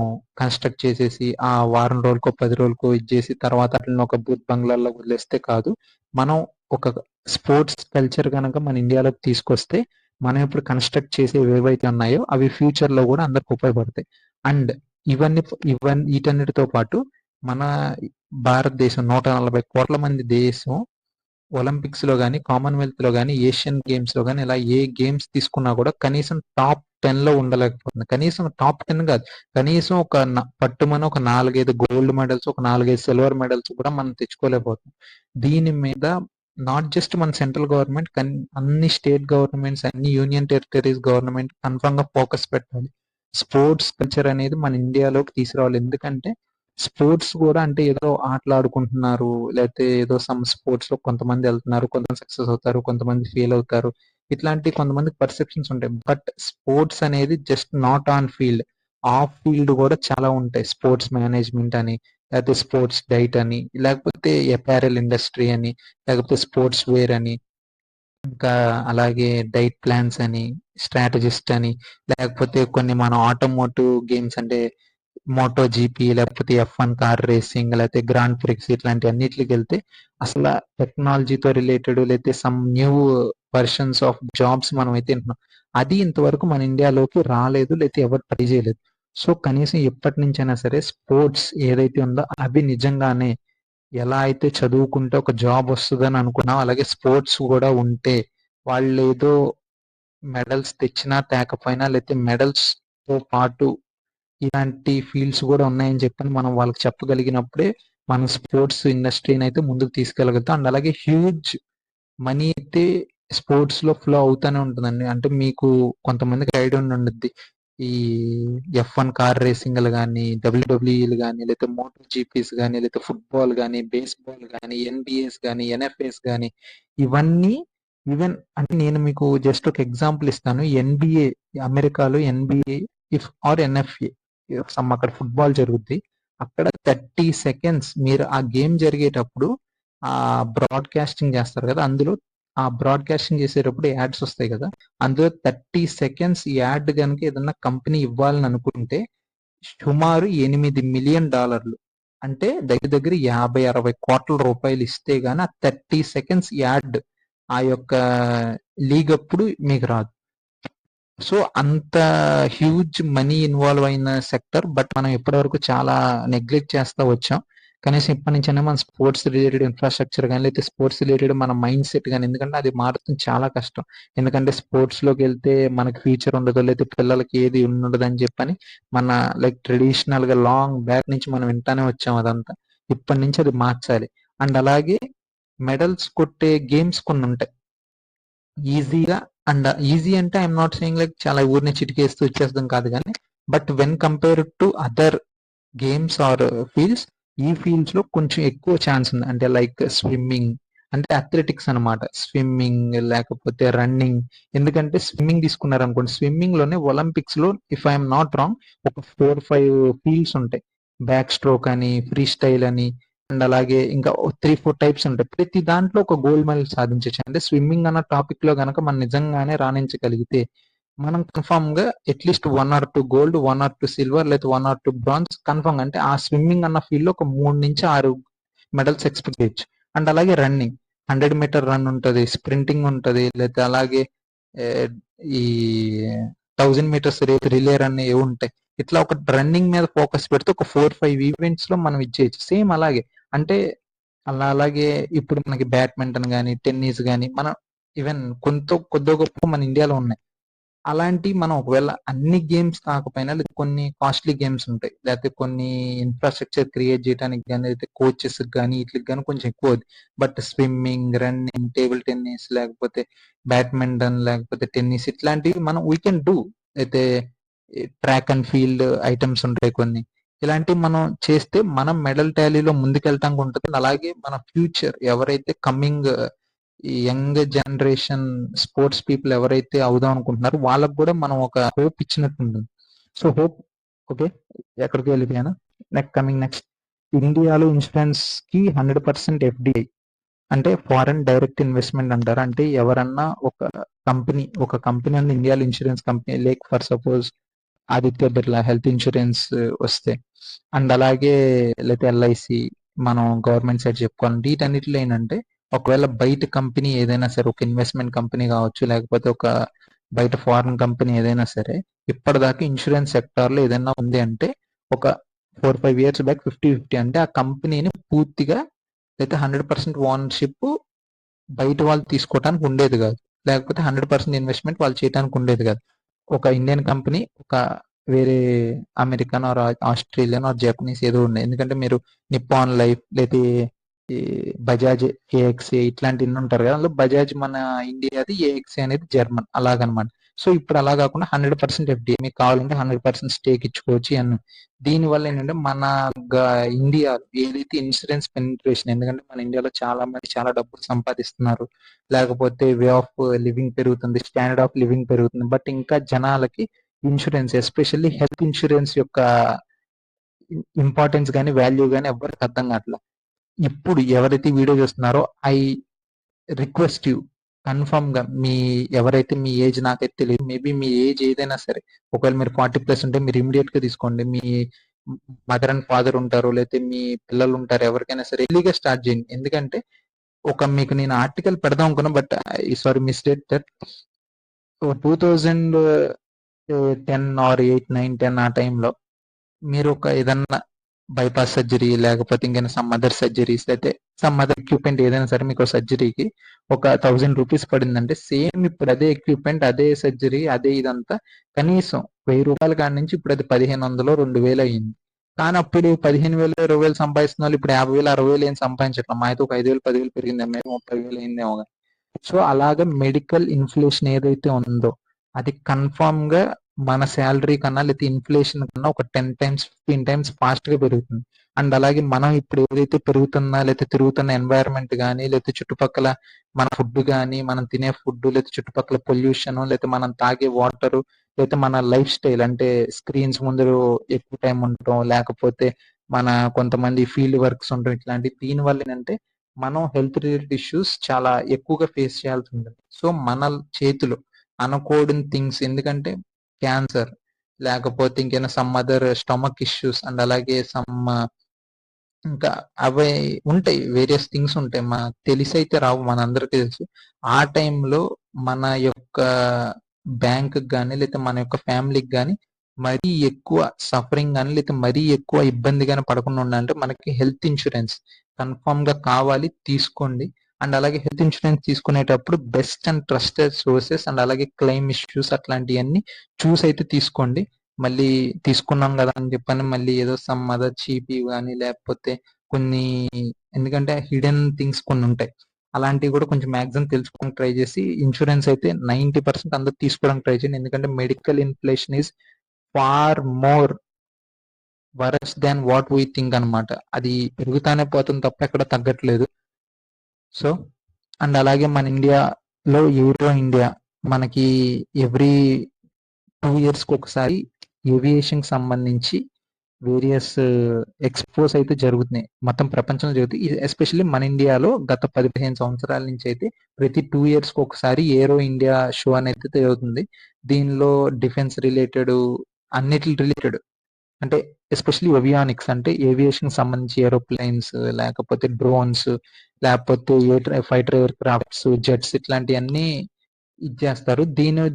కన్స్ట్రక్ట్ చేసేసి ఆ వారం రోజులకో 10 రోజులకో ఇచ్చేసి తర్వాత అట్లని ఒక బూత్ బంగ్లాల్లో వదిలేస్తే కాదు. మనం ఒక స్పోర్ట్స్ కల్చర్ గనక మన ఇండియాలోకి తీసుకొస్తే, మనం ఇప్పుడు కన్‌స్ట్రక్ట్ చేసేవి ఏవైతే ఉన్నాయో అవి ఫ్యూచర్‌లో గూడా అందరికి ఉపయోగపడతాయి. అండ్ ఇవన్నీ వీటన్నిటితో పాటు మన భారతదేశం 140,00,00,000 మంది దేశం ఒలింపిక్స్‌లో గాని, కామన్‌వెల్త్‌లో గాని, ఏషియన్ గేమ్స్‌లో గాని ఇలా ఏ గేమ్స్ తీసుకున్నా కూడా కనీసం టాప్ 10లో ఉండలేకపోతుంది. కనీసం టాప్ 10 కాదు. కనీసం పట్టుమని ఒక 4, 5 గోల్డ్ మెడల్స్, ఒక 4, 5 సిల్వర్ మెడల్స్ కూడా మనం తెచ్చుకోలేకపోతున్నాం. దీని మీద నాట్ జస్ట్ మన సెంట్రల్ గవర్నమెంట్ అన్ని స్టేట్ గవర్నమెంట్స్, అన్ని యూనియన్ టెరిటరీస్ గవర్నమెంట్ కన్ఫర్మ్‌గా ఫోకస్ పెట్టాలి. స్పోర్ట్స్ కల్చర్ అనేది మన ఇండియాలోకి తీసుకురావాలి. ఎందుకంటే స్పోర్ట్స్ కూడా అంటే ఏదో ఆటలాడుకుంటున్నారు. లేతే ఏదో సమ్ స్పోర్ట్స్‌లో కొంతమంది ఎళ్తున్నారు. కొంతమంది సక్సెస్ అవుతారు. కొంతమంది ఫెయిల్ అవుతారు. ఇట్లాంటి కొంతమందికి పర్సెప్షన్స్ ఉంటాయి. బట్ స్పోర్ట్స్ అనేది just not on field. Of field కూడా చాలా ఉంటాయి. స్పోర్ట్స్ మేనేజ్‌మెంట్ అని, లేకపోతే స్పోర్ట్స్ డైట్ అని, లేకపోతే అపారెల్ ఇండస్ట్రీ అని, లేకపోతే స్పోర్ట్స్ వేర్ అని, ఇంకా అలాగే డైట్ ప్లాన్స్ అని, స్ట్రాటజిస్ట్ అని, లేకపోతే కొన్ని మన ఆటోమోటివ్ గేమ్స్ అంటే మోటో జీపీ లేకపోతే F1 కార్ రేసింగ్ లేకపోతే గ్రాండ్ ప్రిక్స్ ఇట్లాంటి అన్నిట్లకి వెళ్తే అసలు టెక్నాలజీతో రిలేటెడ్ లేకపోతే some new versions of jobs మనం అయితే వింటున్నాం. అది ఇంతవరకు మన ఇండియాలోకి రాలేదు, లేకపోతే ఎవరు ట్రై చేయలేదు. సో కనీసం ఎప్పటి నుంచైనా సరే స్పోర్ట్స్ ఏదైతే ఉందో అవి నిజంగానే ఎలా అయితే చదువుకుంటే ఒక జాబ్ వస్తుందని అనుకున్నాం, అలాగే స్పోర్ట్స్ కూడా ఉంటే వాళ్ళు ఏదో మెడల్స్ తెచ్చినా తేకపోయినా లేకపోతే మెడల్స్ తో పాటు ఇలాంటి ఫీల్డ్స్ కూడా ఉన్నాయని చెప్పని మనం వాళ్ళకి చెప్పగలిగినప్పుడే మనం స్పోర్ట్స్ ఇండస్ట్రీని అయితే ముందుకు తీసుకెళ్ళగలుగుతాం. అండ్ అలాగే హ్యూజ్ మనీ అయితే స్పోర్ట్స్ లో ఫ్లో అవుతానే ఉంటుందండి. అంటే మీకు కొంతమందికి ఐడియా ఉండుద్ది. ఈ F1 కార్ రేసింగ్లు కానీ, డబ్ల్యూడబ్ల్యూఈలు కానీ, లేకపోతే మోటో జీపీస్ కానీ, లేకపోతే ఫుట్బాల్ కానీ, బేస్బాల్ కానీ, ఎన్బిఏస్ కానీ, ఎన్ఎఫ్ఏస్ కానీ ఇవన్నీ ఈవెన్ అంటే నేను మీకు జస్ట్ ఒక ఎగ్జాంపుల్ ఇస్తాను. ఎన్బిఏ అమెరికాలో ఎన్బిఏ ఆర్ ఎన్ఎఫ్ఏ సమ్ అక్కడ ఫుట్బాల్ జరుగుద్ది. అక్కడ 30 సెకండ్స్ మీరు ఆ గేమ్ జరిగేటప్పుడు ఆ బ్రాడ్కాస్టింగ్ చేస్తారు కదా, అందులో ఆ బ్రాడ్కాస్టింగ్ చేసేటప్పుడు యాడ్స్ వస్తాయి కదా, అందులో 30 సెకండ్స్ యాడ్ కనుక ఏదన్నా కంపెనీ ఇవ్వాలని అనుకుంటే సుమారు $8 మిలియన్ అంటే దగ్గర దగ్గర 50-60 కోట్ల రూపాయలు ఇస్తే గానీ ఆ 30 సెకండ్స్ యాడ్ ఆ యొక్క లీగ్ అప్పుడు మీకు రాదు. సో అంత హ్యూజ్ మనీ ఇన్వాల్వ్ అయిన సెక్టర్. బట్ మనం ఇప్పటివరకు చాలా నెగ్లెక్ట్ చేస్తా వచ్చాం. కనీసం ఇప్పటి నుంచైనా మన స్పోర్ట్స్ రిలేటెడ్ ఇన్ఫ్రాస్ట్రక్చర్ కానీ లేకపోతే స్పోర్ట్స్ రిలేటెడ్ మన మైండ్ సెట్ కానీ, ఎందుకంటే అది మారుతుంది చాలా కష్టం. ఎందుకంటే స్పోర్ట్స్ లోకి వెళ్తే మనకి ఫ్యూచర్ ఉండదు, లేకపోతే పిల్లలకి ఏది ఉండదు అని చెప్పని మన లైక్ ట్రెడిషనల్ గా లాంగ్ బ్యాక్ నుంచి మనం వింటానే వచ్చాం అదంతా. ఇప్పటి నుంచి అది మార్చాలి. అండ్ అలాగే మెడల్స్ కొట్టే గేమ్స్ కొన్ని ఉంటాయి ఈజీగా. అండ్ ఈజీ అంటే ఐఎమ్ నాట్ సేయింగ్ లైక్ చాలా ఊరిని చిటికేస్తూ వచ్చేస్తాం కాదు కానీ, but when compare to other games or fields, ఈ ఫీల్డ్స్ లో కొంచెం ఎక్కువ ఛాన్స్ ఉంది. అంటే లైక్ స్విమ్మింగ్, అంటే అథ్లెటిక్స్ అనమాట. స్విమ్మింగ్ లేకపోతే రన్నింగ్. ఎందుకంటే స్విమ్మింగ్ తీసుకున్నారనుకోండి, స్విమ్మింగ్ లోనే ఒలింపిక్స్ లో ఇఫ్ ఐఎమ్ నాట్ రాంగ్ ఒక 4-5 ఫీల్డ్స్ ఉంటాయి. బ్యాక్ స్ట్రోక్ అని, ఫ్రీ స్టైల్ అని, అండ్ అలాగే ఇంకా 3-4 టైప్స్ ఉంటాయి. ప్రతి దాంట్లో ఒక గోల్డ్ మెడల్ సాధించవచ్చు. అంటే స్విమ్మింగ్ అన్న టాపిక్ లో గనక మనం నిజంగానే రాణించగలిగితే మనం కన్ఫామ్ గా at least 1 or 2 gold, 1 or 2 silver లేదా 1 or 2 బ్రాంజ్ కన్ఫామ్. అంటే ఆ స్విమ్మింగ్ అన్న ఫీల్డ్ లో ఒక 3-6 మెడల్స్ ఎక్స్పెక్ట్ చేయొచ్చు. అండ్ అలాగే రన్నింగ్, 100 మీటర్ రన్ ఉంటది, స్ప్రింటింగ్ ఉంటది, లేదా అలాగే ఏ, ఈ 1000 మీటర్స్ రిలే రన్ ఏవి ఉంటాయి. ఇట్లా ఒక రన్నింగ్ మీద ఫోకస్ పెడితే ఒక 4-5 ఈవెంట్స్ లో మనం ఇచ్చేయచ్చు. సేమ్ అలాగే అంటే అలాగే ఇప్పుడు మనకి బ్యాడ్మింటన్ కానీ, టెన్నిస్ కానీ మనం ఈవెన్ కొద్దో గొప్ప మన ఇండియాలో ఉన్నాయి. అలాంటి మనం ఒకవేళ అన్ని గేమ్స్ కాకపోయినా లేదా కొన్ని కాస్ట్లీ గేమ్స్ ఉంటాయి, లేకపోతే కొన్ని ఇన్ఫ్రాస్ట్రక్చర్ క్రియేట్ చేయడానికి కానీ, లేకపోతే కోచెస్ కానీ వీటికి కానీ కొంచెం ఎక్కువ అవుతుంది. But swimming, running, table tennis, లేకపోతే బ్యాడ్మింటన్, లేకపోతే టెన్నిస్ ఇట్లాంటివి మనం వీ కెన్ డూ. అయితే ట్రాక్ అండ్ ఫీల్డ్ ఐటమ్స్ ఉంటాయి కొన్ని. ఇలాంటివి మనం చేస్తే మనం మెడల్ టాలీలో ముందుకెళ్ళటానికి ఉంటుంది. అలాగే మన ఫ్యూచర్ ఎవరైతే కమింగ్ ఈ యంగ్ జనరేషన్ స్పోర్ట్స్ పీపుల్ ఎవరైతే అవుదాం అనుకుంటున్నారో వాళ్ళకి కూడా మనం ఒక హోప్ ఇచ్చినట్టు ఉంటుంది. సో హోప్ ఓకే, ఎక్కడికి వెళ్ళిపోయాను. నెక్స్ట్ ఇండియాలో ఇన్సూరెన్స్ కి 100% FDI అంటే ఫారెన్ డైరెక్ట్ ఇన్వెస్ట్మెంట్ అంటారు. అంటే ఎవరన్నా ఒక కంపెనీ అని ఇండియాలో insurance company like for suppose Aditya Birla health insurance వస్తే, అండ్ అలాగే లేకపోతే LIC మనం గవర్నమెంట్ సైడ్ చెప్పుకోవాలంటే వీటన్నిటిలో ఏంటంటే ఒకవేళ బయట కంపెనీ ఏదైనా సరే, ఒక ఇన్వెస్ట్మెంట్ కంపెనీ కావచ్చు, లేకపోతే ఒక బయట ఫారెన్ కంపెనీ ఏదైనా సరే, ఇప్పటిదాకా ఇన్సూరెన్స్ సెక్టార్లో ఏదైనా ఉంది అంటే ఒక 4-5 ఇయర్స్ బ్యాక్ 50-50 అంటే ఆ కంపెనీని పూర్తిగా లేదా 100% ఓనర్షిప్ బయట వాళ్ళు తీసుకోవడానికి ఉండేది కాదు. లేకపోతే 100% ఇన్వెస్ట్మెంట్ వాళ్ళు చేయడానికి ఉండేది కాదు. ఒక ఇండియన్ కంపెనీ, ఒక వేరే American or Australian or Japanese ఏదో ఉన్నాయి. ఎందుకంటే మీరు నిప్పాన్ లైఫ్ లేదా ఈ బజాజ్ ఏఎక్స్ఏ ఇట్లాంటి ఉంటారు కదా, అందులో బజాజ్ మన ఇండియాది, ఏఎక్స్ఏ అనేది జర్మన్ అలాగనమాట. సో ఇప్పుడు అలా కాకుండా 100% ఎఫ్డి, మీకు కావాలంటే 100% స్టేక్ ఇచ్చుకోవచ్చు అని. దీనివల్ల ఏంటంటే మన ఇండియా ఏదైతే ఇన్సూరెన్స్ పెనిట్రేషన్, ఎందుకంటే మన ఇండియాలో చాలా మంది చాలా డబ్బులు సంపాదిస్తున్నారు, లేకపోతే వే ఆఫ్ లివింగ్ పెరుగుతుంది, స్టాండర్డ్ ఆఫ్ లివింగ్ పెరుగుతుంది, బట్ ఇంకా జనాలకి ఇన్సూరెన్స్, ఎస్పెషల్లీ హెల్త్ ఇన్సూరెన్స్ యొక్క ఇంపార్టెన్స్ కానీ వాల్యూ కానీ ఎవరికి అర్థం కావట్లేదు. ఇప్పుడు ఎవరైతే వీడియో చూస్తున్నారో ఐ రిక్వెస్ట్ యూ, కన్ఫర్మ్ గా మీ ఎవరైతే మీ ఏజ్ నాకైతే తెలియదు, మేబీ మీ ఏజ్ ఏదైనా సరే, ఒకవేళ మీరు 40+ ఉంటే మీరు ఇమీడియట్ గా తీసుకోండి. మీ మదర్ అండ్ ఫాదర్ ఉంటారు, లేకపోతే మీ పిల్లలు ఉంటారు, ఎవరికైనా సరే ఎర్లీగా స్టార్ట్ చేయండి. ఎందుకంటే మీకు నేను ఆర్టికల్ పెడదాం అనుకున్నా, but sorry mistake that 2010 or 8, 9, 10 ఆ టైంలో మీరు ఒక ఏదన్నా బైపాస్ సర్జరీ, లేకపోతే ఇంకైనా సమ్ అదర్ సర్జరీస్, అయితే సమ్ అదర్ ఎక్విప్మెంట్ ఏదైనా సరే మీకు సర్జరీకి ఒక 1000 రూపీస్ పడిందంటే, సేమ్ ఇప్పుడు అదే ఎక్విప్మెంట్, అదే సర్జరీ, అదే ఇదంతా కనీసం 1000 రూపాయల కాడి నుంచి ఇప్పుడు అది 1500, 2000 అయ్యింది. కానీ అప్పుడు 15,000, 20,000 సంపాదిస్తున్న వాళ్ళు ఇప్పుడు 50,000, 60,000 ఏం సంపాదించట్లేదు. మా అయితే ఒక 5,000, 10,000 పెరిగిందేమో, 30,000 అయిందేమో. సో అలాగా మెడికల్ ఇన్ఫ్లేషన్ ఏదైతే ఉందో అది కన్ఫామ్ గా మన శాలరీ కన్నా లేదా ఇన్ఫ్లేషన్ కన్నా ఒక 10 times 15 times ఫాస్ట్ గా పెరుగుతుంది. అండ్ అలాగే మనం ఇప్పుడు ఏదైతే పెరుగుతున్నా లేదా తిరుగుతున్న ఎన్వైరన్మెంట్ కానీ, లేదా చుట్టుపక్కల మన ఫుడ్ కానీ, మనం తినే ఫుడ్, లేదా చుట్టుపక్కల పొల్యూషన్, లేదా మనం తాగే వాటర్, లేదా మన లైఫ్ స్టైల్, అంటే స్క్రీన్స్ ముందు ఎక్కువ టైం ఉండటం, లేకపోతే మన కొంతమంది ఫీల్డ్ వర్క్స్ ఉండటం, ఇట్లాంటి దీని వల్ల ఏంటంటే మనం హెల్త్ రిలేటెడ్ ఇష్యూస్ చాలా ఎక్కువగా ఫేస్ చేయాల్సి ఉంటుంది. సో మన చేతిలో అనుకోని థింగ్స్, ఎందుకంటే క్యాన్సర్, లేకపోతే ఇంకైనా some other stomach issues, and అలాగే సమ్ ఇంకా అవి ఉంటాయి, వేరియస్ థింగ్స్ ఉంటాయి, మనకు తెలిసి అయితే రావు, మనందరికీ తెలుసు. ఆ టైంలో మన యొక్క బ్యాంక్ కానీ, లేదా మన యొక్క ఫ్యామిలీకి కానీ మరీ ఎక్కువ సఫరింగ్ కానీ, లేదా మరీ ఎక్కువ ఇబ్బంది కానీ పడకుండా ఉండాలంటే మనకి హెల్త్ ఇన్సూరెన్స్ కన్ఫామ్ గా కావాలి, తీసుకోండి. అండ్ అలాగే హెల్త్ ఇన్సూరెన్స్ తీసుకునేటప్పుడు best and trusted sources, and అలాగే క్లెయిమ్ ఇష్యూస్ అట్లాంటివన్నీ చూసి అయితే తీసుకోండి. మళ్ళీ తీసుకున్నాం కదా అని చెప్పని మళ్ళీ ఏదో సమ్ అదర్ చీప్ కానీ, లేకపోతే కొన్ని, ఎందుకంటే హిడెన్ థింగ్స్ కొన్ని ఉంటాయి, అలాంటివి కూడా కొంచెం మ్యాక్సిమం తెలుసుకోవడానికి ట్రై చేసి ఇన్సూరెన్స్ అయితే 90% అందరూ తీసుకోవడానికి ట్రై చేయండి. ఎందుకంటే medical inflation is far more worse than what we think అనమాట. అది పెరుగుతానే పోతుంది తప్ప ఎక్కడ తగ్గట్లేదు. సో అండ్ అలాగే మన ఇండియాలో ఏరో ఇండియా మనకి ఎవ్రీ 2 years ఒకసారి ఏవియేషన్ సంబంధించి వేరియస్ ఎక్స్పోస్ అయితే జరుగుతున్నాయి, మొత్తం ప్రపంచంలో జరుగుతాయి. ఎస్పెషల్లీ మన ఇండియాలో గత 10-15 సంవత్సరాల నుంచి అయితే ప్రతి 2 years ఒకసారి ఏరో ఇండియా షో అనేది జరుగుతుంది. దీనిలో డిఫెన్స్ రిలేటెడ్, అన్నిటి రిలేటెడ్, అంటే ఎస్పెషల్లీ ఏవియానిక్స్ అంటే ఏవియేషన్ సంబంధించి ఏరోప్లేన్స్, లేకపోతే డ్రోన్స్, లేకపోతే ఫైటర్ ఎయిర్ క్రాఫ్ట్స్, జెట్స్, ఇట్లాంటివన్నీ ఇచ్చేస్తారు.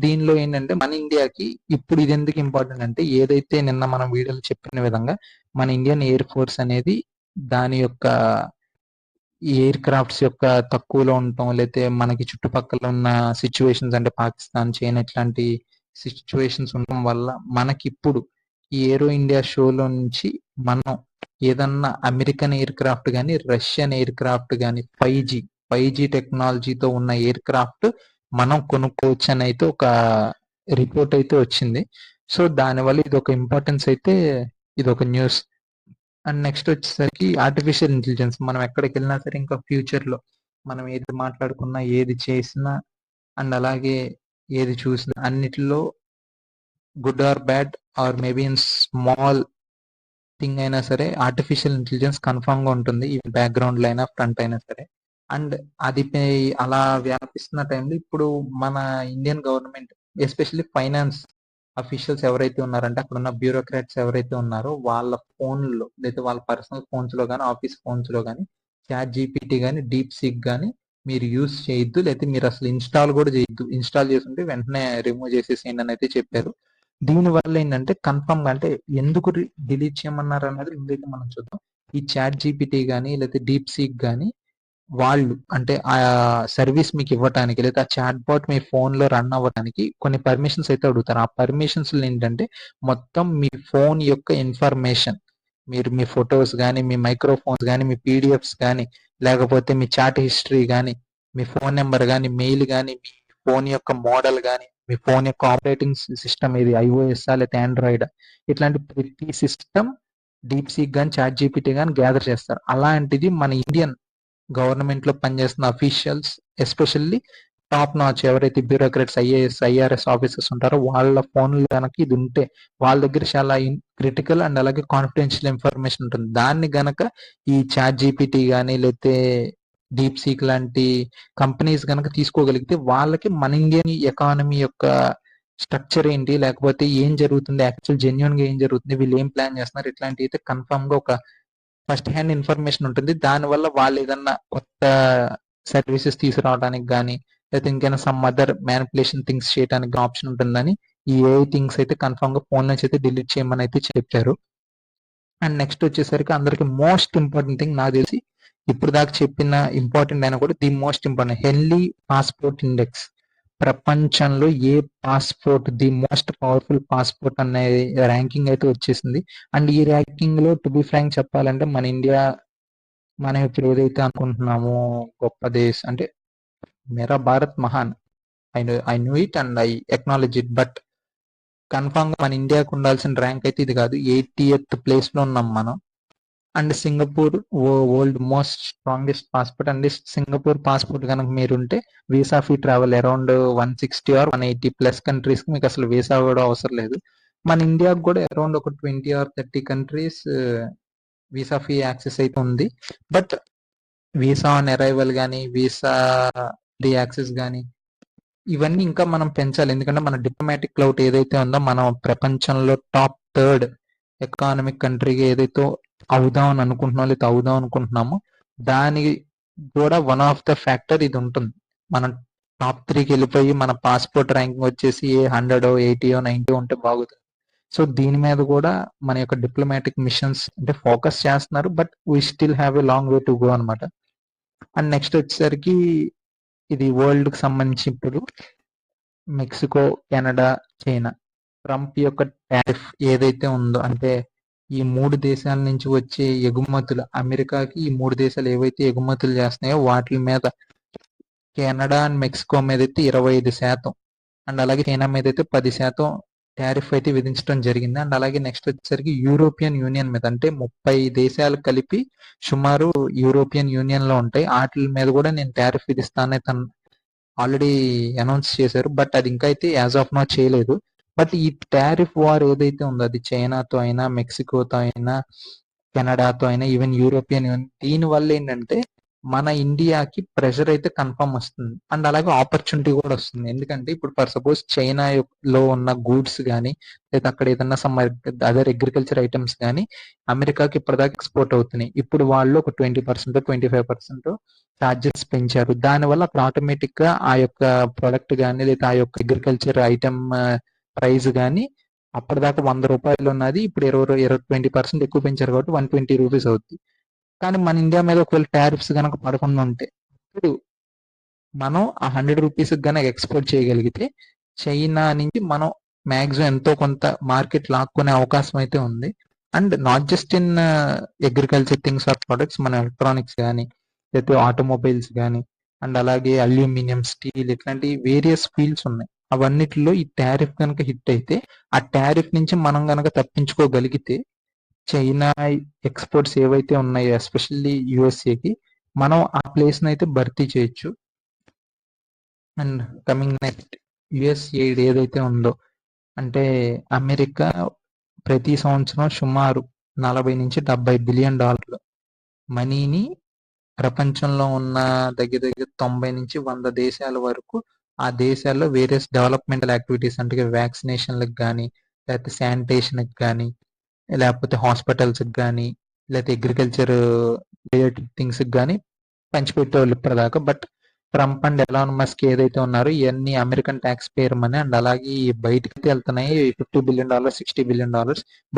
దీనిలో ఏంటంటే మన ఇండియాకి ఇప్పుడు ఇది ఎందుకు ఇంపార్టెంట్ అంటే, ఏదైతే నిన్న మనం వీడియోలో చెప్పిన విధంగా మన ఇండియన్ ఎయిర్ ఫోర్స్ అనేది దాని యొక్క ఎయిర్ క్రాఫ్ట్స్ యొక్క తక్కువలో ఉండటం, లేకపోతే మనకి చుట్టుపక్కల ఉన్న సిచ్యువేషన్స్, అంటే పాకిస్తాన్, చైనా ఇట్లాంటి సిచ్యువేషన్స్ ఉండడం వల్ల మనకి ఇప్పుడు ఈ ఏరో ఇండియా షోలో నుంచి మనం ఏదన్నా అమెరికన్ ఎయిర్ క్రాఫ్ట్ కానీ, రష్యన్ ఎయిర్ క్రాఫ్ట్ కానీ, 5G టెక్నాలజీతో ఉన్న ఎయిర్ క్రాఫ్ట్ మనం కొనుక్కోవచ్చు అని అయితే ఒక రిపోర్ట్ అయితే వచ్చింది. సో దానివల్ల ఇది ఒక ఇంపార్టెన్స్ అయితే, ఇది ఒక న్యూస్. అండ్ నెక్స్ట్ వచ్చేసరికి ఆర్టిఫిషియల్ ఇంటెలిజెన్స్. మనం ఎక్కడికి వెళ్ళినా సరే ఇంకా ఫ్యూచర్ లో మనం ఏది మాట్లాడుకున్నా, ఏది చేసినా, అండ్ అలాగే ఏది చూసినా అన్నిటిలో good or bad or maybe in small thing అయినా సరే ఆర్టిఫిషియల్ ఇంటెలిజెన్స్ కన్ఫామ్ గా ఉంటుంది, ఈ బ్యాక్గ్రౌండ్ లో అయినా ఫ్రంట్ అయినా సరే. అండ్ అది అలా వ్యాపిస్తున్న టైంలో ఇప్పుడు మన Indian government, especially finance officials ఎవరైతే ఉన్నారంటే అక్కడ ఉన్న బ్యూరోక్రాట్స్ ఎవరైతే ఉన్నారో వాళ్ళ ఫోన్లో, లేదా వాళ్ళ పర్సనల్ ఫోన్స్ లో కానీ, ఆఫీస్ ఫోన్స్ లో కానీ చాట్ జీపీటీ కానీ, డీప్ సీక్ కానీ మీరు యూజ్ చేయొద్దు, లేకపోతే మీరు అసలు ఇన్స్టాల్ కూడా చేయొద్దు. ఇన్స్టాల్ చేసుంటే వెంటనే రిమూవ్ చేసేసేయండి అని అయితే చెప్పారు. దీనివల్ల ఏంటంటే కన్ఫర్మ్‌గా అంటే ఎందుకు డిలీట్ చేయమన్నారు అన్నది ముందైతే మనం చూద్దాం. ఈ చాట్ జీపీటీ గాని, లేకపోతే డీప్ సీక్ గాని వాళ్ళు అంటే ఆ సర్వీస్ మీకు ఇవ్వటానికి లేదా ఆ చాట్ బాట్ మీ ఫోన్‌లో రన్ అవ్వటానికి కొన్ని పర్మిషన్స్ అయితే అడుగుతారు. ఆ పర్మిషన్స్‌లో ఏంటంటే మొత్తం మీ ఫోన్ యొక్క ఇన్ఫర్మేషన్, మీరు మీ ఫోటోస్ గాని, మీ మైక్రోఫోన్స్ గాని, మీ పీడిఎఫ్స్ గాని, లేకపోతే మీ చాట్ హిస్టరీ గాని, మీ ఫోన్ నంబర్ గాని, మెయిల్ గాని, మీ ఫోన్ యొక్క మోడల్ గాని, మీ ఫోన్ యొక్క ఆపరేటింగ్ సిస్టమ్ ఏది ఐఓఎస్సా లేకపోతే ఆండ్రాయిడా, ఇట్లాంటి ప్రతి సిస్టమ్ డీప్ సీక్ గాని, చాట్ జీపీటీ గాని గ్యాదర్ చేస్తారు. అలాంటిది మన ఇండియన్ గవర్నమెంట్ లో పనిచేస్తున్న అఫీషియల్స్, ఎస్పెషల్లీ టాప్ నాచ్ ఎవరైతే బ్యూరోక్రాట్స్, ఐఏఎస్, ఐఆర్ఎస్ ఆఫీసర్స్ ఉంటారో వాళ్ళ ఫోన్లు కనుక ఇది ఉంటే వాళ్ళ దగ్గర చాలా క్రిటికల్ అండ్ అలాగే కాన్ఫిడెన్షియల్ ఇన్ఫర్మేషన్ ఉంటుంది. దాన్ని గనక ఈ చాట్ జీపీటీ కానీ లేతే డీప్ సీక్ లాంటి కంపెనీస్ కనుక తీసుకోగలిగితే వాళ్ళకి మన ఇండియన్ ఎకానమీ యొక్క స్ట్రక్చర్ ఏంటి, లేకపోతే ఏం జరుగుతుంది, యాక్చువల్ జెన్యున్ గా ఏం జరుగుతుంది, వీళ్ళు ఏం ప్లాన్ చేస్తున్నారు, ఇట్లాంటి అయితే కన్ఫర్మ్ గా ఒక ఫస్ట్ హ్యాండ్ ఇన్ఫర్మేషన్ ఉంటుంది. దానివల్ల వాళ్ళు ఏదన్నా కొత్త సర్వీసెస్ తీసుకురావడానికి కానీ లేకపోతే ఇంకైనా సమ్ అదర్ మ్యానిపులేషన్ థింగ్స్ చేయడానికి ఆప్షన్ ఉంటుందని ఈ ఏఐ థింగ్స్ అయితే కన్ఫర్మ్ గా ఫోన్ నుంచి అయితే డిలీట్ చేయమని అయితే చెప్పారు. అండ్ నెక్స్ట్ వచ్చేసరికి అందరికి మోస్ట్ ఇంపార్టెంట్ థింగ్ నాకు తెలిసి ఇప్పుడు దాకా చెప్పిన ఇంపార్టెంట్ అయినా కూడా the most important Henley passport index. ప్రపంచంలో ఏ passport the most powerful passport అనే ర్యాంకింగ్ అయితే వచ్చేసింది. అండ్ ఈ ర్యాంకింగ్ లో టు బి ఫ్రాంక్ చెప్పాలంటే మన ఇండియా, మనం ఇప్పుడు ఏదైతే అనుకుంటున్నామో గొప్ప దేశ్ అంటే మేరా భారత్ మహాన్, I knew it and I acknowledge it, but confirm గా మన ఇండియాకు ఉండాల్సిన ర్యాంక్ అయితే ఇది కాదు. 80th ప్లేస్ లో ఉన్నాం మనం. And Singapore world most strongest passport. And Singapore passport కనుక మీరుంటే visa free travel around 160 or 180 plus countries కి మీకు అసలు వీసా కూడా అవసరం లేదు. మన ఇండియాకు కూడా అరౌండ్ ఒక 20 or 30 countries visa free access అయితే ఉంది. బట్ వీసా ఆన్ అరైవల్ కానీ వీసా ఫ్రీ యాక్సెస్ కానీ ఇవన్నీ ఇంకా మనం పెంచాలి. ఎందుకంటే మన డిప్లొమాటిక్ క్లౌట్ ఏదైతే ఉందో మనం ప్రపంచంలో టాప్ థర్డ్ ఎకనామిక్ కంట్రీగా ఏదైతే అవుదాం అని అనుకుంటున్నాం లేదా అవుదాం అనుకుంటున్నామో దాని కూడా వన్ ఆఫ్ ద ఫ్యాక్టర్ ఇది ఉంటుంది. మనం టాప్ 3కి వెళ్ళిపోయి మన పాస్పోర్ట్ ర్యాంకింగ్ వచ్చేసి 100 80 90 ఉంటే బాగుతుంది. సో దీని మీద కూడా మన యొక్క డిప్లొమాటిక్ మిషన్స్ అంటే ఫోకస్ చేస్తున్నారు. But we still have a long way to go అనమాట. అండ్ నెక్స్ట్ వచ్చేసరికి ఇది వరల్డ్ కి సంబంధించి ఇప్పుడు మెక్సికో, కెనడా, చైనా ట్రంప్ యొక్క టారిఫ్ ఏదైతే ఉందో అంటే ఈ 3 దేశాల నుంచి వచ్చే ఎగుమతులు అమెరికాకి ఈ 3 దేశాలు ఏవైతే ఎగుమతులు చేస్తున్నాయో వాటి మీద కెనడా అండ్ మెక్సికో మీద అయితే 25% అండ్ అలాగే చైనా మీద అయితే 10% టారిఫ్ అయితే విధించడం జరిగింది. అండ్ అలాగే నెక్స్ట్ వచ్చేసరికి యూరోపియన్ యూనియన్ మీద అంటే 30 దేశాలు కలిపి సుమారు యూరోపియన్ యూనియన్ లో ఉంటాయి. వాటి మీద కూడా నేను టారిఫ్ విధిస్తానని తను ఆల్రెడీ అనౌన్స్ చేశారు. బట్ అది ఇంకా అయితే యాజ్ ఆఫ్ నౌ చేయలేదు. బట్ ఈ టారిఫ్ వార్ ఏదైతే ఉందో అది చైనాతో అయినా, మెక్సికోతో అయినా, కెనడాతో అయినా, ఈవెన్ యూరోపియన్ యూనియన్ దీని వల్ల ఏంటంటే మన ఇండియాకి ప్రెషర్ అయితే కన్ఫర్మ్ వస్తుంది. అండ్ అలాగే ఆపర్చునిటీ కూడా వస్తుంది. ఎందుకంటే ఇప్పుడు ఫర్ సపోజ్ చైనా లో ఉన్న గూడ్స్ కానీ లేదా అక్కడ ఏదన్నా సమ్ అదర్ అగ్రికల్చర్ ఐటమ్స్ కానీ అమెరికాకి ఇప్పటిదాకా ఎక్స్పోర్ట్ అవుతున్నాయి. ఇప్పుడు వాళ్ళు ఒక 20% 25% ఛార్జెస్ పెంచారు. దానివల్ల అక్కడ ఆటోమేటిక్ గా ఆ యొక్క ప్రొడక్ట్ కానీ లేదా ఆ యొక్క అగ్రికల్చర్ ఐటమ్ ప్రైస్ కానీ అప్పటిదాకా ₹100 ఉన్నది ఇప్పుడు 20% ఎక్కువ పెంచారు కాబట్టి ₹120 అవుతుంది. కానీ మన ఇండియా మీద ఒకవేళ టారిఫ్స్ కనుక పడకుండా ఉంటే ఇప్పుడు మనం ఆ ₹100 కనుక ఎక్స్పోర్ట్ చేయగలిగితే చైనా నుంచి మనం మాక్సిమం ఎంతో కొంత మార్కెట్ లాక్కునే అవకాశం అయితే ఉంది. And not just in agriculture things or products, మన ఎలక్ట్రానిక్స్ కానీ లేకపోతే ఆటోమొబైల్స్ కానీ అండ్ అలాగే అల్యూమినియం, స్టీల్ ఇట్లాంటి వేరియస్ ఫీల్డ్స్ ఉన్నాయి. అవన్నిటిలో ఈ టారిఫ్ కనుక హిట్ అయితే ఆ టారిఫ్ నుంచి మనం కనుక తప్పించుకోగలిగితే చైనా ఎక్స్పోర్ట్స్ ఏవైతే ఉన్నాయో ఎస్పెషల్లీ యుఎస్ఏకి మనం ఆ ప్లేస్ అయితే భర్తీ చేయొచ్చు. And coming next US aid ఏదైతే ఉందో అంటే అమెరికా ప్రతి సంవత్సరం సుమారు $40 నుంచి $70 బిలియన్ మనీని ప్రపంచంలో ఉన్న దగ్గర దగ్గర 90 నుంచి 100 దేశాల వరకు ఆ దేశాల్లో వేరియస్ డెవలప్మెంటల్ యాక్టివిటీస్ అంటే వ్యాక్సినేషన్లకు కానీ లేకపోతే శానిటేషన్కి కానీ లేకపోతే హాస్పిటల్స్కి కానీ లేకపోతే అగ్రికల్చర్ రిలేటెడ్ థింగ్స్కి కానీ పంచిపెట్టేవాళ్ళు ఇప్పటిదాకా. But Trump and Elon Musk ఏదైతే ఉన్నారో ఇవన్నీ American tax payer money and అలాగే బయటకి వెళ్తున్నాయి $50 billion, $60 billion.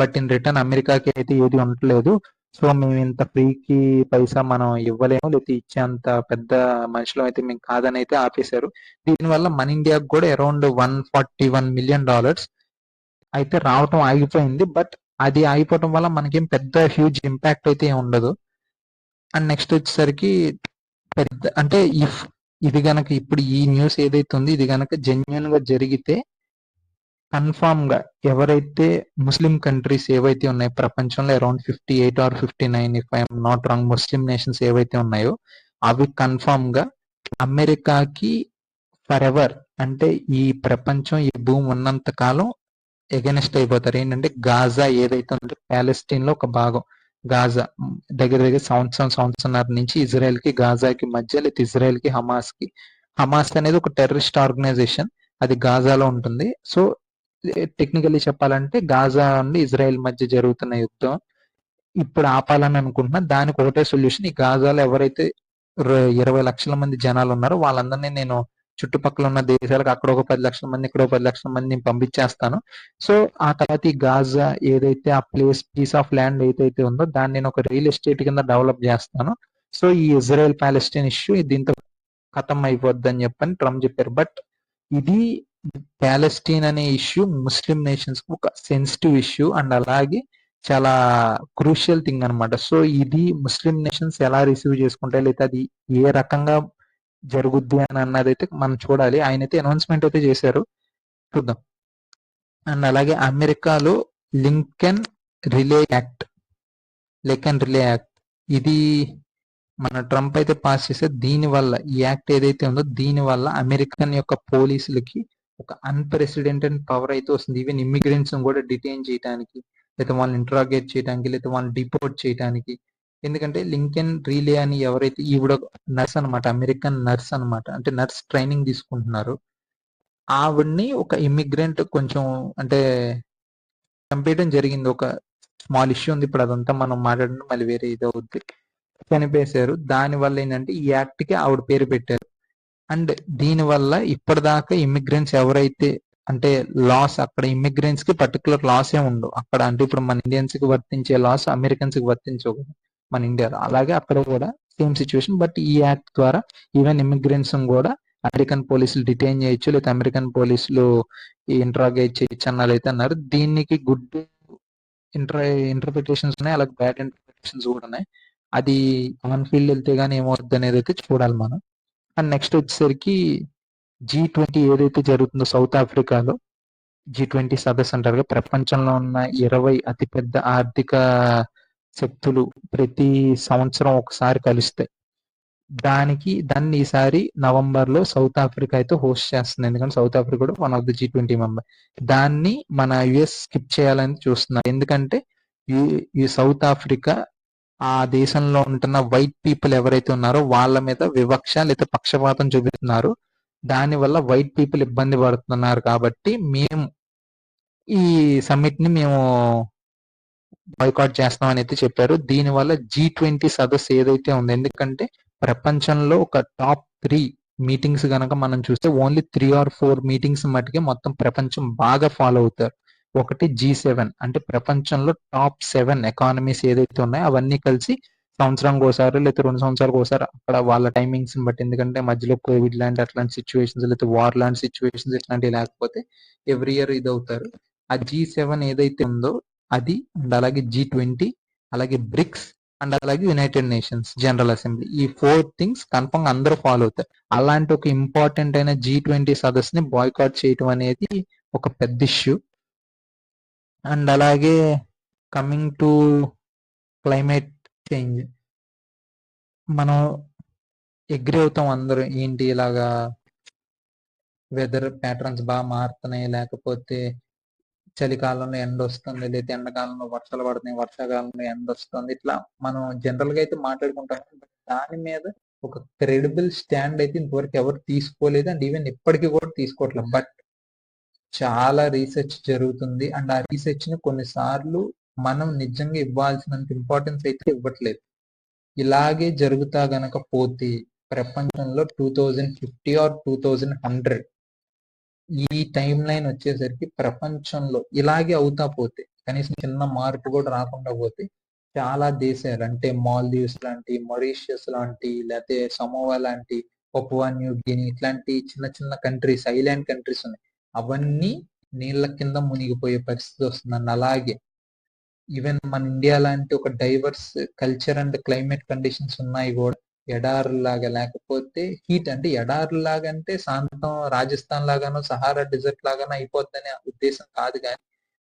But in return అమెరికాకి అయితే ఏది ఉండట్లేదు. సో మేము ఇంత ఫ్రీకి పైసా మనం ఇవ్వలేము, లేకపోతే ఇచ్చేంత పెద్ద మనుషులు అయితే మేము కాదని అయితే ఆపేశారు. దీనివల్ల మన ఇండియాకు కూడా అరౌండ్ $141 మిలియన్ అయితే రావటం ఆగిపోయింది. బట్ అది ఆగిపోవటం వల్ల మనకేం పెద్ద హ్యూజ్ ఇంపాక్ట్ అయితే ఏమి ఉండదు. అండ్ నెక్స్ట్ వచ్చేసరికి పెద్ద అంటే ఇఫ్ ఇది గనక ఇప్పుడు ఈ న్యూస్ ఏదైతే ఉంది ఇది గనక జెన్యున్ గా జరిగితే కన్ఫామ్ గా ఎవరైతే ముస్లిం కంట్రీస్ ఏవైతే ఉన్నాయో ప్రపంచంలో around 58 or 59 if I'm not wrong Muslim nations ఏవైతే ఉన్నాయో అవి కన్ఫామ్ గా అమెరికాకి ఫర్ ఎవర్ అంటే ఈ ప్రపంచం ఈ భూమి ఉన్నంత కాలం ఎగెనిస్ట్ అయిపోతారు. ఏంటంటే గాజా ఏదైతే ఉందో ప్యాలెస్టీన్ లో ఒక భాగం గాజా దగ్గర దగ్గర సంవత్సరంన్నర నుంచి ఇజ్రాయెల్ కి గాజాకి మధ్య, లేదా ఇజ్రాయెల్ కి హమాస్ అనేది ఒక టెర్రరిస్ట్ ఆర్గనైజేషన్, అది గాజాలో ఉంటుంది. సో టెక్నికల్లీ చెప్పాలంటే గాజా నుండి ఇజ్రాయెల్ మధ్య జరుగుతున్న యుద్ధం ఇప్పుడు ఆపాలని అనుకుంటున్నా. దానికి ఒకటే సొల్యూషన్, ఈ గాజాలో ఎవరైతే 20 లక్షల మంది జనాలు ఉన్నారో వాళ్ళందరినీ నేను చుట్టుపక్కల ఉన్న దేశాలకు అక్కడ ఒక 10 లక్షల మంది, ఇక్కడ ఒక 10 లక్షల మంది నేను పంపించేస్తాను. సో ఆ తర్వాత ఈ గాజా ఏదైతే ఆ పీస్ ఆఫ్ ల్యాండ్ ఏదైతే ఉందో దాన్ని నేను ఒక రియల్ ఎస్టేట్ కింద డెవలప్ చేస్తాను. సో ఈ ఇజ్రాయెల్ ప్యాలెస్టైన్ ఇష్యూ దీంతో ఖతం అయిపోద్ది అని చెప్పని ట్రంప్ చెప్పారు. బట్ ఇది ప్యాలెస్టీన్ అనే ఇష్యూ ముస్లిం నేషన్స్ ఒక సెన్సిటివ్ ఇష్యూ అండ్ అలాగే చాలా క్రూషియల్ థింగ్ అనమాట. సో ఇది ముస్లిం నేషన్స్ ఎలా రిసీవ్ చేసుకుంటాయి, లేదా అది ఏ రకంగా జరుగుద్ది అని అన్నది అయితే మనం చూడాలి. ఆయన అయితే అనౌన్స్మెంట్ అయితే చేశారు, చూద్దాం. అండ్ అలాగే అమెరికాలో లింకన్ రిలే యాక్ట్ ఇది మన ట్రంప్ అయితే పాస్ చేస్తే దీని వల్ల ఈ యాక్ట్ ఏదైతే ఉందో దీని వల్ల అమెరికన్ యొక్క పోలీసులకి ఒక అన్ప్రెసిడెంటెడ్ పవర్ అయితే వస్తుంది. ఈవెన్ ఇమ్మిగ్రెంట్స్ కూడా డిటైన్ చేయడానికి, లేదా వాళ్ళని ఇంట్రాగేట్ చేయడానికి, లేదా వాళ్ళని డిపోర్ట్ చేయడానికి. ఎందుకంటే లింకన్ రీలే అని ఎవరైతే ఈవిడ నర్స్ అనమాట, అమెరికన్ నర్స్ అనమాట, అంటే నర్స్ ట్రైనింగ్ తీసుకుంటున్నారు. ఆవిడ్ని ఒక ఇమ్మిగ్రెంట్ కొంచెం అంటే చంపేయడం జరిగింది. ఒక స్మాల్ ఇష్యూ ఉంది, ఇప్పుడు అదంతా మనం మాట్లాడడం మళ్ళీ వేరే ఇది అవుద్ది. చనిపేశారు. దాని వల్ల ఏంటంటే ఈ యాక్ట్ కి ఆవిడ పేరు పెట్టారు. అండ్ దీని వల్ల ఇప్పటిదాకా ఇమ్మిగ్రెంట్స్ ఎవరైతే అంటే లాస్ అక్కడ ఇమ్మిగ్రెంట్స్ కి పర్టికులర్ లాస్ ఏ ఉండవు అక్కడ. అంటే ఇప్పుడు మన ఇండియన్స్ కి వర్తించే లాస్ అమెరికన్స్ కి వర్తించవు మన ఇండియాలో. అలాగే అక్కడ కూడా సేమ్ సిచ్యువేషన్. బట్ ఈ యాక్ట్ ద్వారా ఈవెన్ ఇమిగ్రెంట్స్ కూడా అమెరికన్ పోలీసులు డిటైన్ చేయొచ్చు, లేదా అమెరికన్ పోలీసులు ఇంట్రాగేట్ చేయొచ్చు అన్నారు అయితే అన్నారు. దీనికి గుడ్ ఇంటర్ప్రిటేషన్స్ ఉన్నాయి, అలాగే బ్యాడ్ ఇంటర్ప్రిటేషన్స్ కూడా ఉన్నాయి. అది ఆన్ ఫీల్డ్ వెళ్తే గానీ ఏమవుద్ది అనేది అయితే చూడాలి మనం. అండ్ నెక్స్ట్ వచ్చేసరికి G20 ఏదైతే జరుగుతుందో సౌత్ ఆఫ్రికాలో, G20 సదస్సు అంటారు. ప్రపంచంలో ఉన్న 20 అతిపెద్ద ఆర్థిక శక్తులు ప్రతి సంవత్సరం ఒకసారి కలుస్తాయి. దాన్ని ఈసారి నవంబర్ లో సౌత్ ఆఫ్రికా అయితే హోస్ట్ చేస్తుంది. ఎందుకంటే సౌత్ ఆఫ్రికా కూడా one of the G20 member. దాన్ని మన యుఎస్ స్కిప్ చేయాలని చూస్తున్నారు. ఎందుకంటే ఈ సౌత్ ఆఫ్రికా ఆ దేశంలో ఉంటున్న వైట్ పీపుల్ ఎవరైతే ఉన్నారో వాళ్ళ మీద వివక్ష లేదా పక్షపాతం చూపిస్తున్నారు. దాని వల్ల వైట్ పీపుల్ ఇబ్బంది పడుతున్నారు. కాబట్టి మేము ఈ సమ్మిట్ ని మేము బాయ్కాట్ చేస్తామని అయితే చెప్పారు. దీనివల్ల G20 సదస్సు ఏదైతే ఉంది, ఎందుకంటే ప్రపంచంలో ఒక టాప్ 3 మీటింగ్స్ గనక మనం చూస్తే ఓన్లీ 3 or 4 మీటింగ్స్ మటుకే మొత్తం ప్రపంచం బాగా ఫాలో అవుతారు. ఒకటి G7 అంటే ప్రపంచంలో టాప్ 7 ఎకానమీస్ ఏదైతే ఉన్నాయో అవన్నీ కలిసి సంవత్సరానికి ఒకసారి లేదా 2 సంవత్సరాలకు ఒకసారి అక్కడ వాళ్ళ టైమింగ్స్ బట్టి, ఎందుకంటే మధ్యలో కోవిడ్ లాంటి అట్లాంటి సిచ్యువేషన్స్ లేదా వార్ లాంటి సిచ్యువేషన్స్ ఇట్లాంటివి లేకపోతే ఎవ్రీ ఇయర్ ఇది అవుతారు. ఆ G7 ఏదైతే ఉందో అది అండ్ అలాగే G20 అలాగే బ్రిక్స్ అండ్ అలాగే యునైటెడ్ నేషన్స్ జనరల్ అసెంబ్లీ, ఈ 4 థింగ్స్ కన్ఫర్మ్ అందరూ ఫాలో అవుతారు. అలాంటి ఒక ఇంపార్టెంట్ అయిన G20 సదస్సుని బాయ్కాట్ చేయటం అనేది ఒక పెద్ద ఇష్యూ. అండ్ అలాగే కమింగ్ టు క్లైమేట్ చేంజ్, మనం అగ్రి అవుతాం అందరూ, ఏంటి ఇలాగా వెదర్ ప్యాటర్న్స్ బాగా మారుతున్నాయి, లేకపోతే చలికాలంలో ఎండ వస్తుంది, లేదా ఎండాకాలంలో వర్షాలు పడుతున్నాయి, వర్షాకాలంలో ఎండ వస్తుంది. ఇట్లా మనం జనరల్ గా అయితే మాట్లాడుకుంటాం. దాని మీద ఒక క్రెడిబుల్ స్టాండ్ అయితే ఇంతవరకు ఎవరు తీసుకోలేదు, అండ్ ఈవెన్ ఇప్పటికీ కూడా తీసుకోవట్లేదు. బట్ చాలా రీసెర్చ్ జరుగుతుంది, అండ్ ఆ రీసెర్చ్ ని కొన్నిసార్లు మనం నిజంగా ఇవ్వాల్సినంత ఇంపార్టెన్స్ అయితే ఇవ్వట్లేదు. ఇలాగే జరుగుతా గనక పోతే ప్రపంచంలో 2050 ఆర్ 2100 ఈ టైం లైన్ వచ్చేసరికి ప్రపంచంలో ఇలాగే అవుతా పోతే, కనీసం చిన్న మార్పు కూడా రాకుండా పోతే, చాలా దేశాలు అంటే మాల్దీవ్స్ లాంటి, మొరీషియస్ లాంటి, లేకపోతే సమోవా లాంటి, పపువా న్యూ గిని ఇట్లాంటి చిన్న చిన్న కంట్రీస్, ఐలాండ్ కంట్రీస్ ఉన్నాయి. అవన్నీ నీళ్ళ కింద మునిగిపోయే పరిస్థితి వస్తుందండి. అలాగే ఈవెన్ మన ఇండియా లాంటి ఒక divorce culture and climate conditions ఉన్నాయి కూడా ఎడారులాగా, లేకపోతే హీట్ అంటే ఎడారులాగా అంటే శాంతం రాజస్థాన్ లాగానో సహారా డెజర్ట్ లాగానో అయిపోద్దనే ఉద్దేశం కాదు కానీ,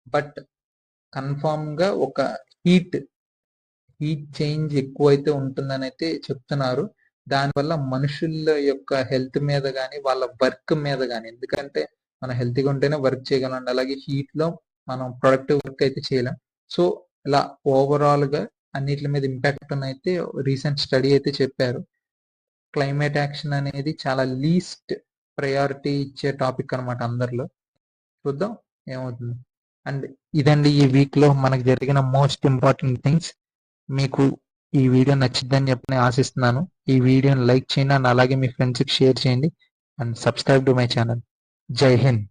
బట్ కన్ఫామ్ గా ఒక హీట్ చేంజ్ ఎక్కువైతే ఉంటుందని అయితే చెప్తున్నారు. దానివల్ల మనుషుల యొక్క హెల్త్ మీద కానీ, వాళ్ళ వర్క్ మీద కానీ, ఎందుకంటే మనం హెల్తీగా ఉంటేనే వర్క్ చేయగలం. అలాగే హీట్ లో మనం ప్రొడక్టివ్ వర్క్ అయితే చేయలేం. సో ఇలా ఓవరాల్ గా అన్నిటి మీద ఇంపాక్ట్ అయితే రీసెంట్ స్టడీ అయితే చెప్పారు. క్లైమేట్ యాక్షన్ అనేది చాలా లీస్ట్ ప్రయారిటీ ఇచ్చే టాపిక్ అనమాట అందరిలో. చూద్దాం ఏమవుతుంది. అండ్ ఇదండి ఈ వీక్ లో మనకు జరిగిన మోస్ట్ ఇంపార్టెంట్ థింగ్స్. మీకు ఈ వీడియో నచ్చిద్దని చెప్పి ఆశిస్తున్నాను. ఈ వీడియోని లైక్ చేయండి అండ్ అలాగే మీ ఫ్రెండ్స్కి షేర్ చేయండి and subscribe to my channel. జై హింద్.